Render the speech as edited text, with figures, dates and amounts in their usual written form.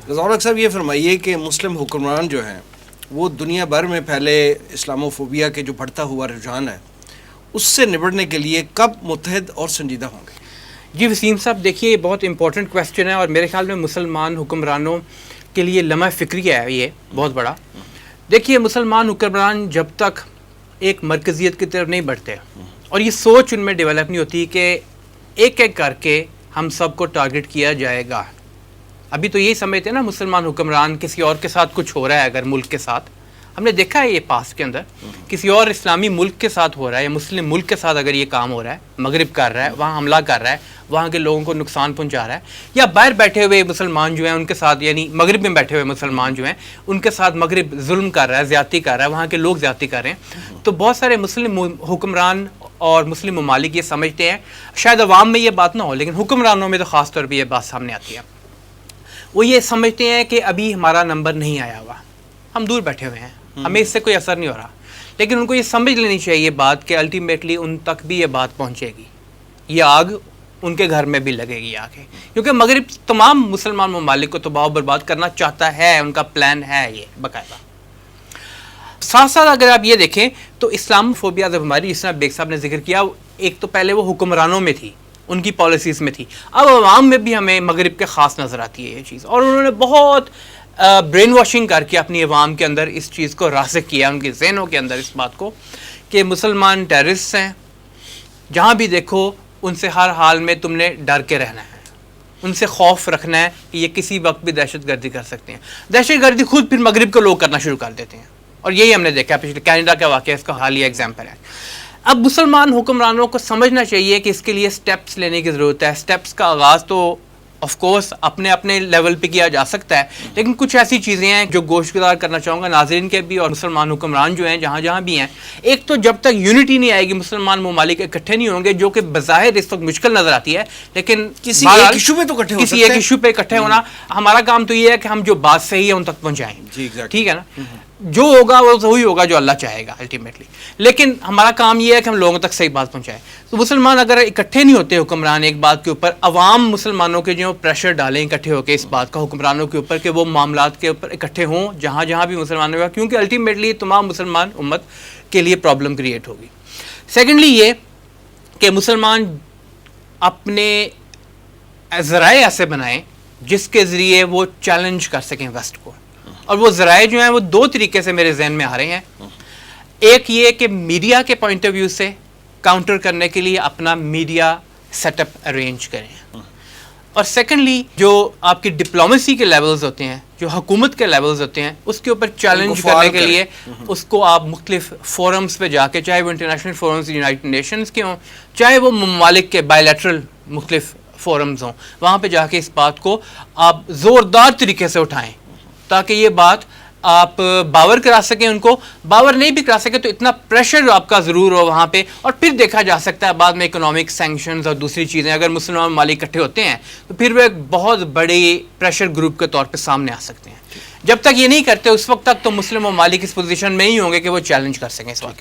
غزاورق صاحب یہ فرمائیے کہ مسلم حکمران جو ہیں وہ دنیا بھر میں پھیلے اسلاموفوبیا کے جو بڑھتا ہوا رجحان ہے اس سے نبڑنے کے لیے کب متحد اور سنجیدہ ہوں گے؟ جی وسیم صاحب، دیکھیے یہ بہت امپورٹنٹ کویسچن ہے اور میرے خیال میں مسلمان حکمرانوں کے لیے لمحہ فکری ہے یہ بہت بڑا. دیکھیے مسلمان حکمران جب تک ایک مرکزیت کی طرف نہیں بڑھتے اور یہ سوچ ان میں ڈیولپ نہیں ہوتی کہ ایک ایک کر کے ہم سب کو ٹارگٹ کیا جائے گا. ابھی تو یہی سمجھتے ہیں نا مسلمان حکمران کسی اور کے ساتھ کچھ ہو رہا ہے، اگر ملک کے ساتھ ہم نے دیکھا ہے یہ پاس کے اندر کسی اور اسلامی ملک کے ساتھ ہو رہا ہے یا مسلم ملک کے ساتھ اگر یہ کام ہو رہا ہے، مغرب کر رہا ہے، وہاں حملہ کر رہا ہے، وہاں کے لوگوں کو نقصان پہنچا رہا ہے، یا باہر بیٹھے ہوئے مسلمان جو ہیں ان کے ساتھ، یعنی مغرب میں بیٹھے ہوئے مسلمان جو ہیں ان کے ساتھ مغرب ظلم کر رہا ہے، زیادتی کر رہا ہے، وہاں کے لوگ زیادتی کر رہے ہیں. تو بہت سارے مسلم حکمران اور مسلم ممالک یہ سمجھتے ہیں، شاید عوام میں یہ بات نہ ہو لیکن حکمرانوں میں تو خاص طور پہ یہ بات سامنے آتی ہے. وہ یہ سمجھتے ہیں کہ ابھی ہمارا نمبر نہیں آیا ہوا، ہم دور بیٹھے ہوئے ہیں، ہمیں اس سے کوئی اثر نہیں ہو رہا. لیکن ان کو یہ سمجھ لینی چاہیے بات کہ الٹیمیٹلی ان تک بھی یہ بات پہنچے گی، یہ آگ ان کے گھر میں بھی لگے گی آ کے، کیونکہ مغرب تمام مسلمان ممالک کو تباہ و برباد کرنا چاہتا ہے، ان کا پلان ہے یہ باقاعدہ. ساتھ ساتھ اگر آپ یہ دیکھیں تو اسلام فوبیا جب ہماری جس طرح بیگ صاحب نے ذکر کیا، ایک تو پہلے وہ حکمرانوں میں تھی، ان کی پالیسیز میں تھی، اب عوام میں بھی ہمیں مغرب کے خاص نظر آتی ہے یہ چیز. اور انہوں نے بہت برین واشنگ کر کے اپنی عوام کے اندر اس چیز کو راسخ کیا، ان کے ذہنوں کے اندر اس بات کو کہ مسلمان ٹیررسٹ ہیں، جہاں بھی دیکھو ان سے ہر حال میں تم نے ڈر کے رہنا ہے، ان سے خوف رکھنا ہے کہ یہ کسی وقت بھی دہشت گردی کر سکتے ہیں. دہشت گردی خود پھر مغرب کے لوگ کرنا شروع کر دیتے ہیں، اور یہی ہم نے دیکھا پچھلے کینیڈا کا واقعہ اس کا حالیہ ایگزامپل ہے. اب مسلمان حکمرانوں کو سمجھنا چاہیے کہ اس کے لیے سٹیپس لینے کی ضرورت ہے. سٹیپس کا آغاز تو آف کورس اپنے اپنے لیول پہ کیا جا سکتا ہے، لیکن کچھ ایسی چیزیں ہیں جو گوشت گزار کرنا چاہوں گا ناظرین کے بھی اور مسلمان حکمران جو ہیں جہاں جہاں بھی ہیں. ایک تو جب تک یونٹی نہیں آئے گی، مسلمان ممالک اکٹھے نہیں ہوں گے، جو کہ بظاہر اس وقت مشکل نظر آتی ہے، لیکن کسی ایک ایشو پہ تو اکٹھے ہو سکتے ہیں. کسی ایک ایشو پہ اکٹھے ہونا، ہمارا کام تو یہ ہے کہ ہم جو بات صحیح ہے ان تک پہنچائیں. ٹھیک ہے نا، جو ہوگا وہ وہی ہوگا جو اللہ چاہے گا الٹیمیٹلی، لیکن ہمارا کام یہ ہے کہ ہم لوگوں تک صحیح بات پہنچائیں. تو مسلمان اگر اکٹھے نہیں ہوتے حکمران ایک بات کے اوپر، عوام مسلمانوں کے جو پریشر ڈالیں اکٹھے ہو کے اس بات کا حکمرانوں کے اوپر کہ وہ معاملات کے اوپر اکٹھے ہوں جہاں جہاں بھی مسلمانوں کا، کیونکہ الٹیمیٹلی تمام مسلمان امت کے لیے پرابلم کریٹ ہوگی. سیکنڈلی یہ کہ مسلمان اپنے ذرائع ایسے بنائیں جس کے ذریعے وہ چیلنج کر سکیں ویسٹ کو، اور وہ ذرائع جو ہیں وہ دو طریقے سے میرے ذہن میں آ رہے ہیں. ایک یہ کہ میڈیا کے پوائنٹ آف ویو سے کاؤنٹر کرنے کے لیے اپنا میڈیا سیٹ اپ ارینج کریں، اور سیکنڈلی جو آپ کی ڈپلومیسی کے لیولز ہوتے ہیں، جو حکومت کے لیولز ہوتے ہیں، اس کے اوپر چیلنج کرنے کے لیے اس کو آپ مختلف فورمز پہ جا کے، چاہے وہ انٹرنیشنل فورمز یونائٹڈ نیشنز کے ہوں، چاہے وہ ممالک کے بائی لیٹرل مختلف فورمز ہوں، وہاں پہ جا کے اس بات کو آپ زوردار طریقے سے اٹھائیں تاکہ یہ بات آپ باور کرا سکیں. ان کو باور نہیں بھی کرا سکیں تو اتنا پریشر آپ کا ضرور ہو وہاں پہ، اور پھر دیکھا جا سکتا ہے بعد میں اکنامک سینکشنز اور دوسری چیزیں اگر مسلمان ممالک اکٹھے ہوتے ہیں تو پھر وہ ایک بہت بڑی پریشر گروپ کے طور پہ سامنے آ سکتے ہیں. جب تک یہ نہیں کرتے اس وقت تک تو مسلم ممالک اس پوزیشن میں ہی ہوں گے کہ وہ چیلنج کر سکیں اس وقت.